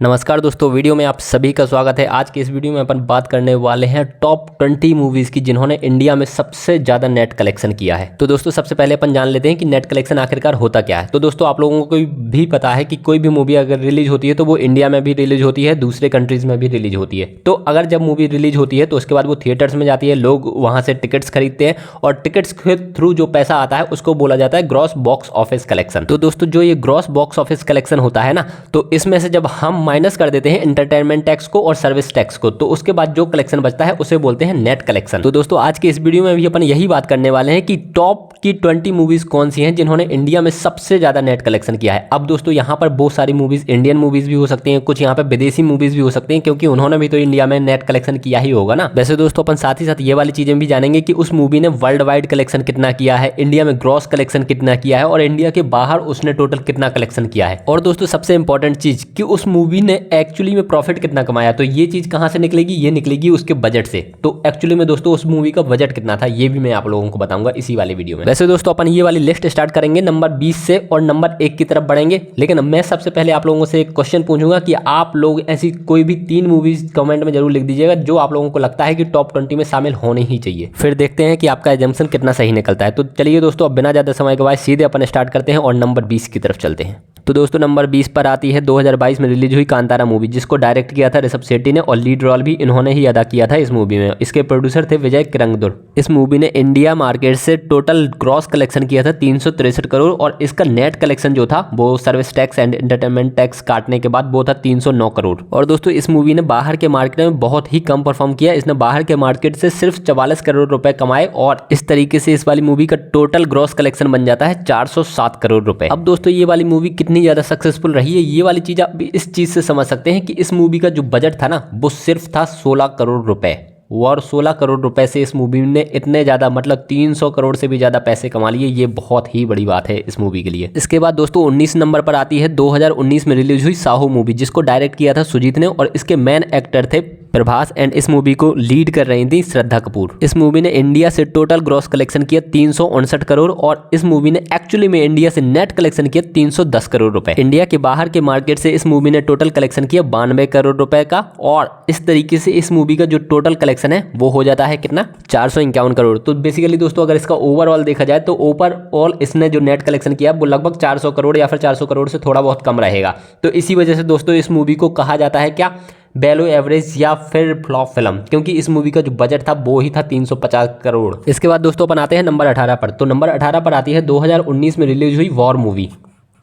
नमस्कार दोस्तों, वीडियो में आप सभी का स्वागत है। आज के इस वीडियो में अपन बात करने वाले हैं टॉप 20 मूवीज़ की जिन्होंने इंडिया में सबसे ज़्यादा नेट कलेक्शन किया है। तो दोस्तों सबसे पहले अपन जान लेते हैं कि नेट कलेक्शन आखिरकार होता क्या है। तो दोस्तों आप लोगों को भी पता है कि कोई भी मूवी अगर रिलीज होती है तो वो इंडिया में भी रिलीज होती है, दूसरे कंट्रीज़ में भी रिलीज होती है। तो अगर जब मूवी रिलीज होती है तो उसके बाद वो थिएटर्स में जाती है, लोग वहाँ से टिकट्स खरीदते हैं और टिकट्स के थ्रू जो पैसा आता है उसको बोला जाता है ग्रॉस बॉक्स ऑफिस कलेक्शन। तो दोस्तों जो ये ग्रॉस बॉक्स ऑफिस कलेक्शन होता है ना, तो इसमें से जब हम माइनस कर देते हैं एंटरटेनमेंट टैक्स को और सर्विस टैक्स को, तो उसके बाद जो कलेक्शन बचता है उसे बोलते हैं नेट कलेक्शन। तो दोस्तों आज के इस वीडियो में भी अपन यही बात करने वाले हैं कि टॉप की 20 मूवीज कौन सी हैं जिन्होंने इंडिया में सबसे ज्यादा नेट कलेक्शन किया है। अब दोस्तों यहाँ पर बहुत सारी मूवीज इंडियन मूवीज भी हो सकती हैं, कुछ यहाँ पे विदेशी मूवीज भी हो सकती हैं, क्योंकि उन्होंने भी तो इंडिया में नेट कलेक्शन किया ही होगा ना। वैसे दोस्तों अपन साथ ही साथ ये वाली चीजें भी जानेंगे कि उस मूवी ने वर्ल्ड वाइड कलेक्शन कितना किया है, इंडिया में ग्रॉस कलेक्शन कितना किया है और इंडिया के बाहर उसने टोटल कितना कलेक्शन किया है। और दोस्तों सबसे इंपॉर्टेंट चीज कि उस मूवी ने एक्चुअली में प्रॉफिट कितना कमाया, तो ये चीज कहां से निकलेगी, ये निकलेगी उसके बजट से। तो एक्चुअली में दोस्तों उस मूवी का बजट कितना था ये भी मैं आप लोगों को बताऊंगा इसी वाले वीडियो में। वैसे दोस्तों अपन ये वाली लिस्ट स्टार्ट करेंगे नंबर 20 से और नंबर 1 की तरफ बढ़ेंगे, लेकिन मैं सबसे पहले आप लोगों से एक क्वेश्चन पूछूंगा कि आप लोग ऐसी कोई भी 3 मूवीज कमेंट में जरूर लिख दीजिएगा जो आप लोगों को लगता है कि टॉप 20 में शामिल होनी ही चाहिए। फिर देखते हैं कि आपका एजम्पशन कितना सही निकलता है। तो चलिए दोस्तों अब बिना ज्यादा समय के बाद सीधे अपन स्टार्ट करते हैं और नंबर 20 की तरफ चलते हैं। तो दोस्तों नंबर 20 पर आती है 2022 में रिलीज हुई कांतारा मूवी, जिसको डायरेक्ट किया था ऋषभ शेट्टी ने और लीड रोल भी इन्होंने ही अदा किया था इस मूवी में। इसके प्रोड्यूसर थे विजय किरंगदुर। इस मूवी ने इंडिया मार्केट से टोटल ग्रॉस कलेक्शन किया था 363 करोड़ और इसका नेट कलेक्शन जो था वो service tax and entertainment tax काटने के बाद वो था 309 करोड़। और दोस्तों इस मूवी ने बाहर के मार्केट में बहुत ही कम परफॉर्म किया। इसने बाहर के मार्केट से सिर्फ 44 करोड़ रुपए कमाए और इस तरीके से इस वाली मूवी का टोटल ग्रॉस कलेक्शन बन जाता है 407 करोड़ रुपए। अब दोस्तों ये वाली मूवी कितनी ज्यादा सक्सेसफुल रही है, ये वाली चीज आप भी इस चीज से समझ सकते हैं कि इस मूवी का जो बजट था ना वो सिर्फ था 16 करोड़ रुपए और 16 करोड़ रुपए से इस मूवी ने इतने ज्यादा मतलब 300 करोड़ से भी ज्यादा पैसे कमा लिए। ये बहुत ही बड़ी बात है इस मूवी के लिए। इसके बाद दोस्तों 19 नंबर पर आती है 2019 में रिलीज हुई साहू मूवी, जिसको डायरेक्ट किया था सुजीत ने और इसके मेन एक्टर थे प्रभास एंड इस मूवी को लीड कर रही थी श्रद्धा कपूर। इस मूवी ने इंडिया से टोटल ग्रॉस कलेक्शन किया 359 करोड़ और इस मूवी ने एक्चुअली में इंडिया से नेट कलेक्शन किया 310 करोड़ रुपए। इंडिया के बाहर के मार्केट से इस मूवी ने टोटल कलेक्शन किया 92 करोड़ रुपए का और इस तरीके से इस मूवी का जो टोटल कलेक्शन है वो हो जाता है कितना, 451 करोड़। तो बेसिकली दोस्तों अगर इसका ओवरऑल देखा जाए तो ओवरऑल इसने जो नेट कलेक्शन किया वो लगभग 400 करोड़ या फिर 400 करोड़ से थोड़ा बहुत कम रहेगा। तो इसी वजह से दोस्तों इस मूवी को कहा जाता है क्या, बेलो एवरेज या फिर फ्लॉप फिल्म, क्योंकि इस मूवी का जो बजट था वो ही था 350 करोड़। इसके बाद दोस्तों अपन आते हैं नंबर 18 पर। तो नंबर 18 पर आती है 2019 में रिलीज हुई वॉर मूवी,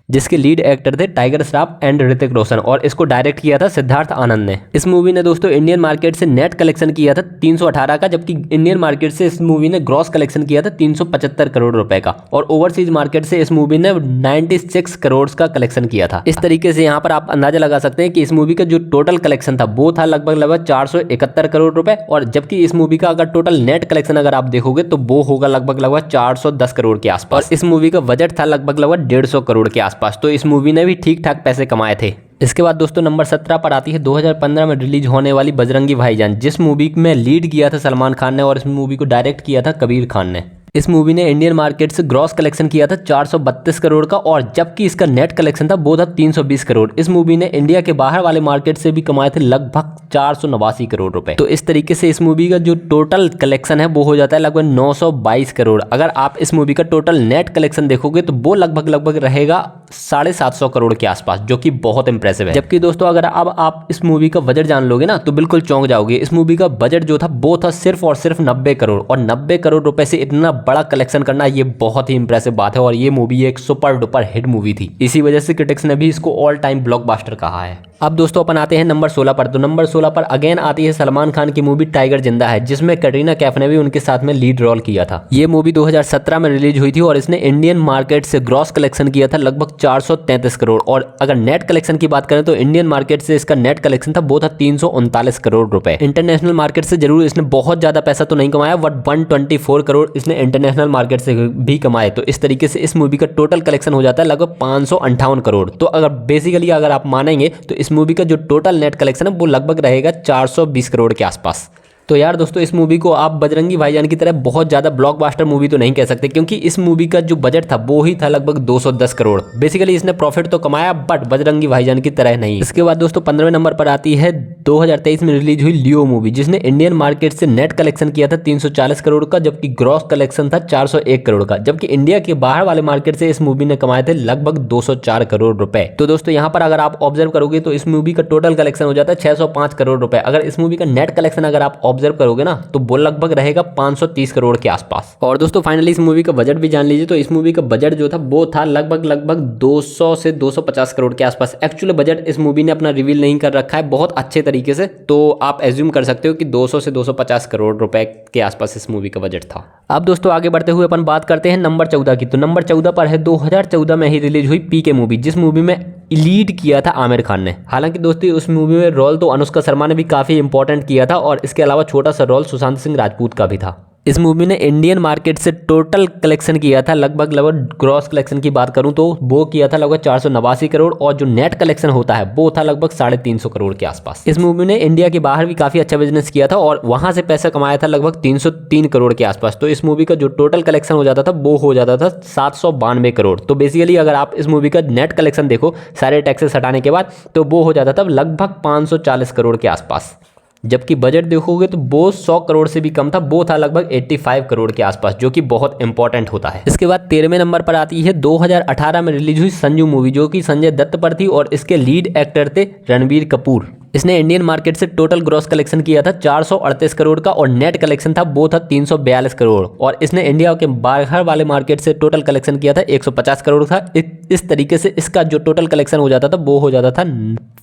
जिसके लीड एक्टर थे टाइगर श्रॉफ एंड ऋतिक रोशन और इसको डायरेक्ट किया था सिद्धार्थ आनंद ने। इस मूवी ने दोस्तों इंडियन मार्केट से नेट कलेक्शन किया था 318 का, जबकि इंडियन मार्केट से इस मूवी ने ग्रॉस कलेक्शन किया था 375 करोड़ रुपए का और ओवरसीज मार्केट से इस मूवी ने 96 करोड़ का कलेक्शन किया था। इस तरीके से यहाँ पर आप अंदाजा लगा सकते हैं कि इस मूवी का जो टोटल कलेक्शन था वो था लगभग 471 करोड़ रुपए और जबकि इस मूवी का अगर टोटल नेट कलेक्शन अगर आप देखोगे तो वो होगा लगभग 410 करोड़ के आसपास। इस मूवी का बजट था लगभग 150 करोड़ के आसपास। तो इस मूवी ने भी ठीक ठाक पैसे कमाए थे। इसके बाद दोस्तों नंबर 17 पर आती है 2015 में रिलीज होने वाली बजरंगी भाईजान, जिस मूवी में लीड किया था सलमान खान ने और इस मूवी को डायरेक्ट किया था कबीर खान ने। इस मूवी ने इंडियन मार्केट से ग्रॉस कलेक्शन किया था 432 करोड़ का और जबकि इसका नेट कलेक्शन था वो था 320 करोड़। इस मूवी ने इंडिया के बाहर वाले मार्केट से भी कमाए थे लगभग 489 करोड़ रुपए। तो इस तरीके से इस मूवी का जो टोटल कलेक्शन है वो हो जाता है लगभग 922 करोड़। अगर आप इस मूवी का टोटल नेट कलेक्शन देखोगे तो वो लगभग रहेगा 750 करोड़ के आसपास, जो कि बहुत इंप्रेसिव है। जबकि दोस्तों अगर अब आप इस मूवी का बजट जान लोगे ना तो बिल्कुल चौंक जाओगे। इस मूवी का बजट जो था वो था सिर्फ और सिर्फ 90 करोड़ और 90 करोड़ रुपए से इतना बड़ा कलेक्शन करना ये बहुत ही इंप्रेसिव बात है और ये मूवी एक सुपर डुपर हिट मूवी थी। इसी वजह से क्रिटिक्स ने भी इसको ऑल टाइम ब्लॉकबस्टर कहा है। अब दोस्तों अपन आते हैं नंबर 16 पर। तो नंबर 16 पर अगेन आती है सलमान खान की मूवी टाइगर जिंदा है, जिसमें कटरीना कैफ ने भी उनके साथ में लीड रोल किया था। ये मूवी 2017 में रिलीज हुई थी और इसने इंडियन मार्केट से ग्रॉस कलेक्शन किया था लगभग 433 करोड़ और अगर नेट कलेक्शन की बात करें तो इंडियन मार्केट से इसका नेट कलेक्शन था वो था 339 करोड़ रुपए। इंटरनेशनल मार्केट से जरूर इसने बहुत ज्यादा पैसा तो नहीं कमाया बट 124 करोड़ इसने इंटरनेशनल मार्केट से भी कमाए। तो इस तरीके से इस मूवी का टोटल कलेक्शन हो जाता है लगभग 558 करोड़। तो अगर बेसिकली अगर आप मानेंगे तो इस मूवी का जो टोटल नेट कलेक्शन है वो लगभग रहेगा 420 करोड़ के आसपास। तो यार दोस्तों इस मूवी को आप बजरंगी भाईजान की तरह बहुत ज़्यादा ब्लॉकबस्टर मूवी तो नहीं कह सकते, क्योंकि इस मूवी का जो बजट था वो ही था लगभग 210 करोड़। बेसिकली इसने प्रॉफिट तो कमाया बट बजरंगी भाईजान की तरह नहीं। इसके बाद दोस्तों 15वें नंबर पर आती है 2023 में रिलीज हुई लियो मूवी, जिसने इंडियन मार्केट से नेट कलेक्शन किया था 340 करोड़ का, जबकि ग्रॉस कलेक्शन था 401 करोड़ का। जबकि इंडिया के बाहर वाले मार्केट से इस मूवी ने कमाए थे लगभग 204 करोड़ रुपए। तो दोस्तों यहाँ पर अगर आप ऑब्जर्व करोगे तो इस मूवी का टोटल कलेक्शन हो जाता है 605 करोड़ रुपए। अगर इस मूवी का नेट कलेक्शन अगर आप ऑब्जर्व करोगे ना तो वो लगभग रहेगा 530 करोड़ के आसपास। और दोस्तों फाइनली इस मूवी का बजट भी जान लीजिए। तो इस मूवी का बजट जो था वो था लगभग 200 से 250 करोड़ के आसपास। एक्चुअली बजट इस मूवी ने अपना रिवील नहीं कर रखा है बहुत अच्छे तरीके से, तो आप एज्यूम कर सकते हो कि 200 से 250 करोड़ रुपए के आसपास इस मूवी का बजट था। अब दोस्तों आगे बढ़ते हुए अपन बात करते हैं नंबर 14 की। तो नंबर 14 पर है 2014 में ही रिलीज हुई पीके मूवी, जिस मूवी में लीड किया था आमिर खान ने। हालांकि दोस्तों उस मूवी में रोल तो अनुष्का शर्मा ने भी काफी इंपॉर्टेंट किया था, और इसके अलावा छोटा सा रोल सुशांत सिंह राजपूत का भी था। इस मूवी ने इंडियन मार्केट से टोटल कलेक्शन किया था लगभग ग्रॉस कलेक्शन की बात करूं तो वो किया था लगभग 489 करोड़, और जो नेट कलेक्शन होता है वो था लगभग 350 करोड़ के आसपास। इस मूवी ने इंडिया के बाहर भी काफी अच्छा बिजनेस किया था और वहां से पैसा कमाया था लगभग 303 करोड़ के आसपास। तो इस मूवी का जो टोटल कलेक्शन हो जाता था वो हो जाता था 792 करोड़। तो बेसिकली अगर आप इस मूवी का नेट कलेक्शन देखो सारे टैक्सेस हटाने के बाद, तो वो हो जाता था लगभग 540 करोड़ के आसपास। जबकि बजट देखोगे तो वो 100 करोड़ से भी कम था, वो था लगभग 85 करोड़ के आसपास, जो कि बहुत इंपॉर्टेंट होता है। इसके बाद 13वें नंबर पर आती है 2018 में रिलीज हुई संजू मूवी, जो कि संजय दत्त पर थी और इसके लीड एक्टर थे रणबीर कपूर। इसने इंडियन मार्केट से टोटल ग्रॉस कलेक्शन किया था 438 करोड़ का, और नेट कलेक्शन था वो था 342 करोड़। और इसने इंडिया के बाहर वाले मार्केट से टोटल कलेक्शन किया था 150 करोड़ था। इस तरीके से इसका जो टोटल कलेक्शन हो जाता था वो हो जाता था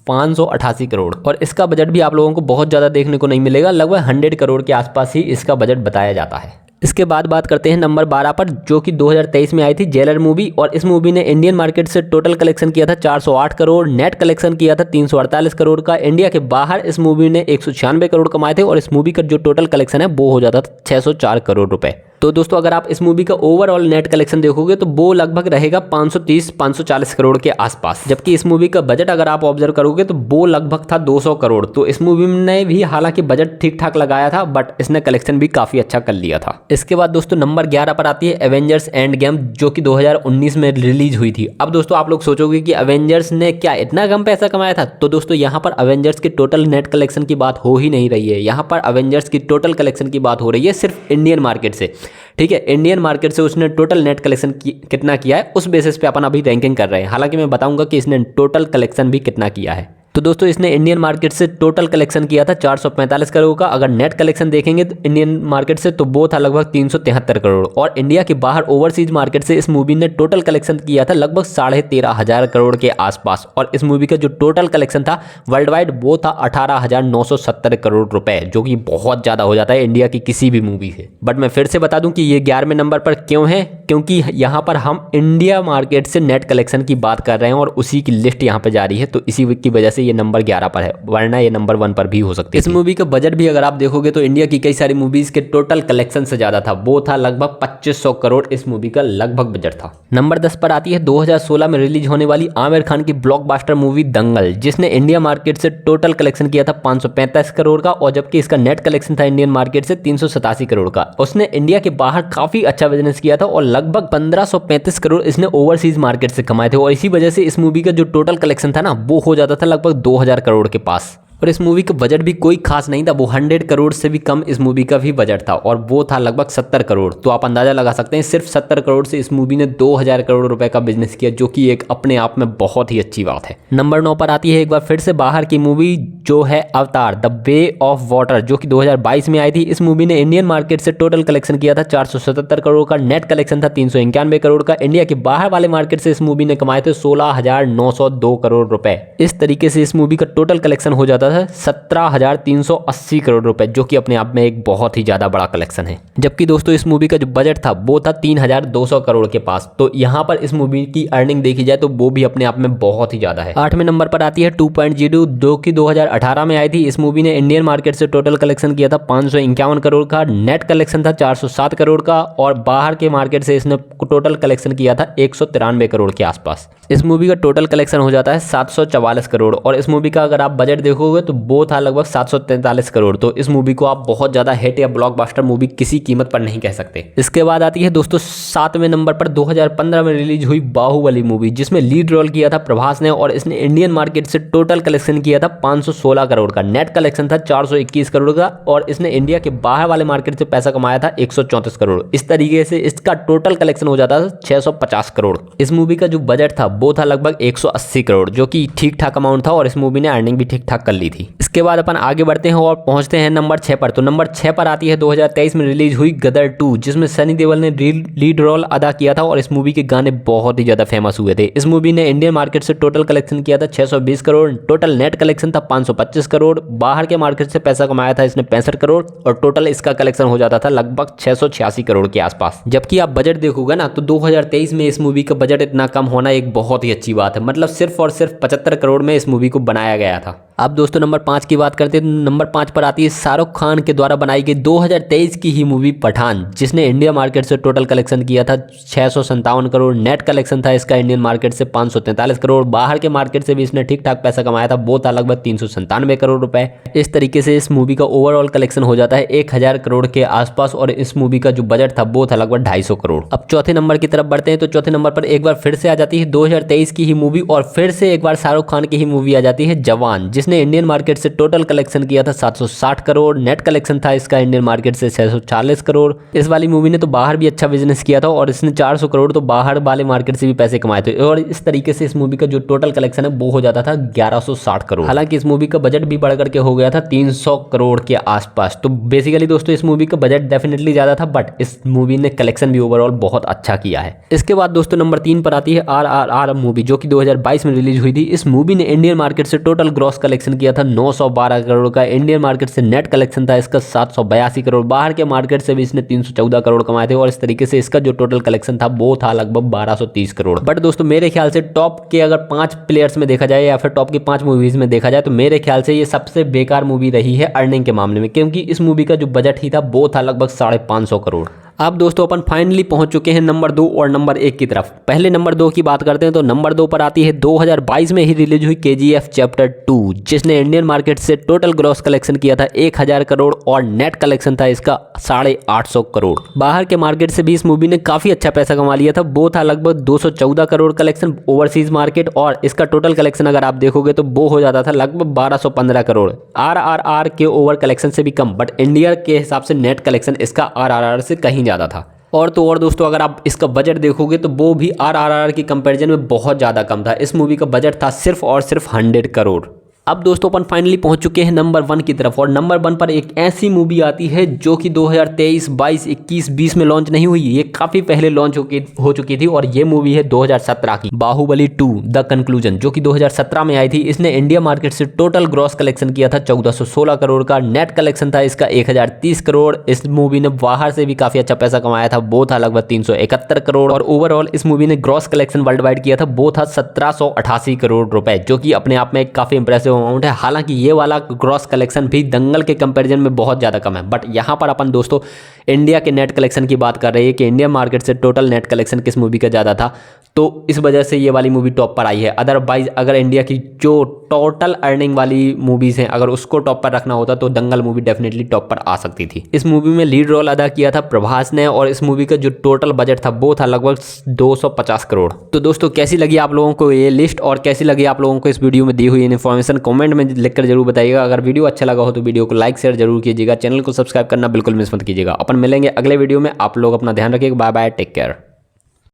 588 करोड़। और इसका बजट भी आप लोगों को बहुत ज़्यादा देखने को नहीं मिलेगा, लगभग 100 करोड़ के आसपास ही इसका बजट बताया जाता है। इसके बाद बात करते हैं नंबर 12 पर, जो कि 2023 में आई थी जेलर मूवी, और इस मूवी ने इंडियन मार्केट से टोटल कलेक्शन किया था 408 करोड़, नेट कलेक्शन किया था 348 करोड़ का। इंडिया के बाहर इस मूवी ने 196 करोड़ कमाए थे, और इस मूवी का जो टोटल कलेक्शन है वो हो जाता था 604 करोड़ रुपए। तो दोस्तों अगर आप इस मूवी का ओवरऑल नेट कलेक्शन देखोगे तो वो लगभग रहेगा 530-540 करोड़ के आसपास। जबकि इस मूवी का बजट अगर आप ऑब्जर्व करोगे तो वो लगभग था 200 करोड़। तो इस मूवी ने भी हालांकि बजट ठीक ठाक लगाया था, बट इसने कलेक्शन भी काफी अच्छा कर लिया था। इसके बाद दोस्तों नंबर 11 पर आती है एवेंजर्स एंड गेम, जो कि 2019 में रिलीज हुई थी। अब दोस्तों आप लोग सोचोगे कि एवेंजर्स ने क्या इतना कम पैसा कमाया था, तो दोस्तों यहाँ पर एवेंजर्स की टोटल नेट कलेक्शन की बात हो ही नहीं रही है। यहाँ पर एवेंजर्स की टोटल कलेक्शन की बात हो रही है सिर्फ इंडियन मार्केट से। ठीक है, इंडियन मार्केट से उसने टोटल नेट कलेक्शन कितना किया है उस बेसिस पे अपन अभी रैंकिंग कर रहे हैं। हालांकि मैं बताऊंगा कि इसने टोटल कलेक्शन भी कितना किया है। तो दोस्तों इसने इंडियन मार्केट से टोटल कलेक्शन किया था 445 करोड़ का। अगर नेट कलेक्शन देखेंगे तो इंडियन मार्केट से तो वो था लगभग 373 करोड़, और इंडिया के बाहर ओवरसीज मार्केट से इस मूवी ने टोटल कलेक्शन किया था लगभग 13,500 करोड़ के आसपास। और इस मूवी का जो टोटल कलेक्शन था वर्ल्ड वाइड वो था 18,970 करोड़ रुपए, जो कि बहुत ज़्यादा हो जाता है इंडिया की किसी भी मूवी से। बट मैं फिर से बता दूं कि ये 11वें नंबर पर क्यों है, क्योंकि यहाँ पर हम इंडिया मार्केट से नेट कलेक्शन की बात कर रहे हैं और उसी की लिस्ट यहाँ पे जा रही है, तो इसी की वजह से ये नंबर 11 पर है, वरना ये नंबर 1 पर भी हो सकती है। इस मूवी का बजट भी अगर आप देखोगे तो इंडिया की कई सारी मूवीज के टोटल कलेक्शन से ज्यादा था, वो था लगभग 2500 करोड़ इस मूवी का लगभग बजट था। नंबर 10 पर आती है 2016 में रिलीज होने वाली आमिर खान की ब्लॉकबस्टर मूवी दंगल, जिसने इंडिया मार्केट से टोटल कलेक्शन किया था 535 करोड़ का, और जबकि इसका नेट कलेक्शन था इंडियन मार्केट से 387 करोड़ का। उसने इंडिया के बाहर काफी अच्छा बिजनेस किया था और लगभग 1535 करोड़ इसने ओवरसीज मार्केट से कमाए थे, और इसी वजह से इस मूवी का जो टोटल कलेक्शन था ना वो हो जाता था लगभग 2000 करोड़ के पास। और इस मूवी का बजट भी कोई खास नहीं था, वो 100 करोड़ से भी कम इस मूवी का भी बजट था, और वो था लगभग 70 करोड़। तो आप अंदाजा लगा सकते हैं सिर्फ 70 करोड़ से इस मूवी ने 2000 करोड़ रुपए का बिजनेस किया, जो कि एक अपने आप में बहुत ही अच्छी बात है। नंबर 9 पर आती है एक बार फिर से बाहर की मूवी, जो है अवतार द वे ऑफ वाटर, जो कि 2022 में आई थी। इस मूवी ने इंडियन मार्केट से टोटल कलेक्शन किया था 477 करोड़ का, नेट कलेक्शन था 391 करोड़ का। इंडिया के बाहर वाले मार्केट से इस मूवी ने कमाए थे 16,902 करोड़ रुपए। इस तरीके से इस मूवी का टोटल कलेक्शन हो जाता था 17,380 करोड़ रुपए, जो कि अपने आप में एक बहुत ही ज्यादा बड़ा कलेक्शन है। जबकि दोस्तों इस मूवी का जो बजट था वो था 3,200 करोड़ के पास। तो यहाँ पर इस मूवी की अर्निंग देखी जाए तो वो भी अपने आप में बहुत ही ज्यादा है। 8वें नंबर पर आती है 2.0, जो कि 2018 2018 में आई थी। इस मूवी ने इंडियन मार्केट से टोटल कलेक्शन किया था 551 करोड़ का, नेट कलेक्शन था 407 करोड़ का और बाहर के मार्केट से इसने टोटल कलेक्शन किया था 193 करोड़ के आसपास। इस मूवी का टोटल कलेक्शन हो जाता है 744 करोड़ और इस मूवी का अगर आप बजट देखोगे तो वो था लगभग 743 करोड़। तो इस मूवी को आप बहुत ज़्यादा हिट या ब्लॉकबस्टर मूवी किसी कीमत पर नहीं कह सकते। इसके बाद आती है दोस्तों 7वें नंबर पर 2015 में रिलीज हुई बाहुबली मूवी, जिसमें लीड रोल किया था प्रभास ने और इसने इंडियन मार्केट से टोटल कलेक्शन किया था 516 करोड़ का, नेट कलेक्शन था 421 करोड़ का और इसने इंडिया के बाहर वाले मार्केट से पैसा कमाया था 134 करोड़। इस तरीके से इसका टोटल कलेक्शन हो जाता था 650 करोड़। इस मूवी का जो बजट था वो था लगभग 180 करोड़, जो कि ठीक ठाक अमाउंट था और इस मूवी ने अर्निंग भी ठीक ठाक कर ली थी। इसके बाद अपन आगे बढ़ते हैं और पहुंचते हैं नंबर 6 पर। तो नंबर 6 पर आती है 2023 में रिलीज हुई गदर 2, जिसमें सनी देओल ने लीड रोल अदा किया था और इस मूवी के गाने बहुत ही ज्यादा फेमस हुए थे। इस मूवी ने इंडियन मार्केट से टोटल कलेक्शन किया था 620 करोड़, टोटल नेट कलेक्शन था 525 करोड़, बाहर के मार्केट से पैसा कमाया था इसने 65 करोड़ और टोटल इसका कलेक्शन हो जाता था लगभग 686 करोड़ के आसपास। जबकि आप बजट देखोगे ना तो 2023 में इस मूवी का बजट इतना कम होना एक बहुत ही अच्छी बात है। मतलब सिर्फ और सिर्फ 75 करोड़ में इस मूवी को बनाया गया था। अब दोस्तों नंबर 5 की बात करते हैं। नंबर 5 पर आती है शाहरुख खान के द्वारा बनाई गई 2023 की ही मूवी पठान, जिसने इंडिया मार्केट से टोटल कलेक्शन किया था 657 करोड़, नेट कलेक्शन था इसका इंडियन मार्केट से 543 करोड़, बाहर के मार्केट से भी इसने ठीक ठाक पैसा कमाया था, वो था लगभग 397 करोड़ रुपए। इस तरीके से इस मूवी का ओवरऑल कलेक्शन हो जाता है 1000 करोड़ के आसपास और इस मूवी का जो बजट था वो था लगभग 250 करोड़। अब चौथे नंबर की तरफ बढ़ते हैं। तो चौथे नंबर पर एक बार फिर से आ जाती है 2023 की ही मूवी और फिर से एक बार शाहरुख खान की ही मूवी आ जाती है जवान, जिसने इंडियन मार्केट से टोटल कलेक्शन किया था 760 करोड़, नेट कलेक्शन था इसका इंडियन मार्केट से 640 करोड़। इस वाली मूवी ने तो बाहर भी अच्छा बिजनेस किया था और इसने 400 करोड़ तो बाहर वाले मार्केट से भी पैसे कमाए थे और इस तरीके से इस मूवी का जो टोटल कलेक्शन है वो हो जाता था 1160 करोड़। हालांकि इस मूवी का बजट भी बढ़ करके हो गया था 300 करोड़ के आसपास। तो बेसिकली दोस्तों इस मूवी का बजट डेफिनेटली ज्यादा था बट इस मूवी ने कलेक्शन भी ओवरऑल बहुत अच्छा किया है। इसके बाद दोस्तों नंबर 3 पर आती है RRR मूवी, जो कि 2022 में रिलीज हुई थी। इस मूवी ने इंडियन मार्केट से टोटल ग्रॉस कलेक्शन किया था 912 करोड़ का, इंडियन मार्केट से नेट कलेक्शन था इसका 782 करोड़, बाहर के मार्केट से भी इसने 314 करोड़ कमाए थे और इस तरीके से इसका जो टोटल कलेक्शन था वो था लगभग 1230 करोड़। बट दोस्तों मेरे ख्याल से टॉप के अगर 5 प्लेयर्स में देखा जाए या फिर टॉप की 5 मूवीज में देखा जाए तो मेरे ख्याल से ये सबसे बेकार मूवी रही है अर्निंग के मामले में, क्योंकि इस मूवी का जो बजट ही था वो था लगभग 550 करोड़। अब दोस्तों अपन फाइनली पहुंच चुके हैं नंबर 2 और नंबर 1 की तरफ। पहले नंबर 2 की बात करते हैं तो नंबर 2 पर आती है 2022 में ही रिलीज हुई KGF चैप्टर 2, जिसने इंडियन मार्केट से टोटल ग्रॉस कलेक्शन किया था 1000 करोड़ और नेट कलेक्शन था इसका 850 करोड़। बाहर के मार्केट से भी इस मूवी ने काफी अच्छा पैसा कमा लिया था, वो था लगभग 214 करोड़ कलेक्शन ओवरसीज मार्केट और इसका टोटल कलेक्शन अगर आप देखोगे तो वो हो जाता था लगभग 1215 करोड़। RRR के ओवर कलेक्शन से भी कम, बट इंडिया के हिसाब से नेट कलेक्शन इसका RRR से कहीं ज्यादा था। और तो और दोस्तों अगर आप इसका बजट देखोगे तो वो भी RRR की कंपैरिजन में बहुत ज़्यादा कम था। इस मूवी का बजट था सिर्फ और सिर्फ 100 करोड़। अब दोस्तों अपन फाइनली पहुंच चुके हैं नंबर 1 की तरफ और नंबर 1 पर एक ऐसी मूवी आती है जो कि 2023, 22, 21, 20 में लॉन्च नहीं हुई, ये काफ़ी पहले लॉन्च हो चुकी थी और ये मूवी है 2017 की बाहुबली 2 द कंक्लूजन, जो कि 2017 में आई थी। इसने इंडिया मार्केट से टोटल ग्रॉस कलेक्शन किया था 1416 करोड़ का, नेट कलेक्शन था इसका 1030 करोड़। इस मूवी ने बाहर से भी काफ़ी अच्छा पैसा कमाया था, वो था लगभग 371 करोड़ और ओवरऑल इस मूवी ने ग्रॉस कलेक्शन वर्ल्ड वाइड किया था वो था 1788 करोड़ रुपए, जो कि अपने आप में काफ़ी इंप्रेसिव अमाउंट है। हालांकि ये वाला ग्रॉस कलेक्शन भी दंगल के कंपैरिजन में बहुत ज़्यादा कम है, बट यहाँ पर अपन दोस्तों इंडिया के नेट कलेक्शन की बात कर रहे हैं कि इंडियन मार्केट से टोटल नेट कलेक्शन किस मूवी का ज़्यादा था, तो इस वजह से ये वाली मूवी टॉप पर आई है। अदरवाइज अगर इंडिया की जो टोटल अर्निंग वाली मूवीज़ हैं अगर उसको टॉप पर रखना होता तो दंगल मूवी डेफिनेटली टॉप पर आ सकती थी। इस मूवी में लीड रोल अदा किया था प्रभास ने और इस मूवी का जो टोटल बजट था वो था लगभग 250 करोड़। तो दोस्तों कैसी लगी आप लोगों को ये लिस्ट और कैसी लगी आप लोगों को इस वीडियो में दी हुई इन्फॉर्मेशन कमेंट में लिखकर जरूर बताइएगा। अगर वीडियो अच्छा लगा हो तो वीडियो को लाइक शेयर जरूर कीजिएगा, चैनल को सब्सक्राइब करना बिल्कुल मिस मत कीजिएगा। अपन मिलेंगे अगले वीडियो में, आप लोग अपना ध्यान रखिएगा। Bye bye, take care.